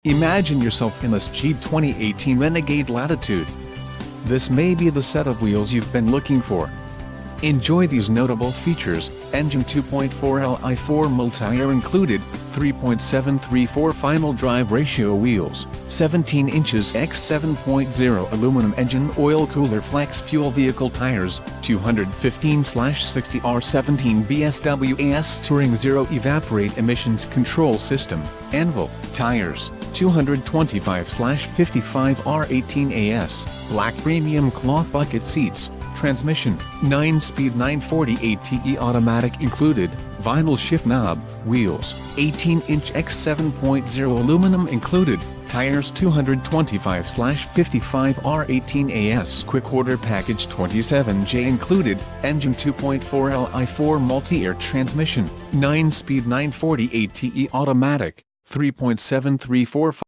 Imagine yourself in this cheap 2018 Renegade Latitude. This may be the set of wheels you've been looking for. Enjoy these notable features: engine 2.4 Li4 multi-air included, 3.734 final drive ratio wheels, 17 inches x 7.0 aluminum engine, oil cooler, flex fuel vehicle tires, 215/60 R17 BSWAS Touring Zero evaporate emissions control system, anvil, tires, 225/55 R18 AS, black premium cloth bucket seats, transmission, 9-speed 940 ATE automatic included, vinyl shift knob, wheels, 18-inch x 7.0 aluminum included, tires 225/55 R18 AS quick order package 27J included, engine 2.4 Li4 multi-air transmission, 9-speed 940 ATE automatic, 3.734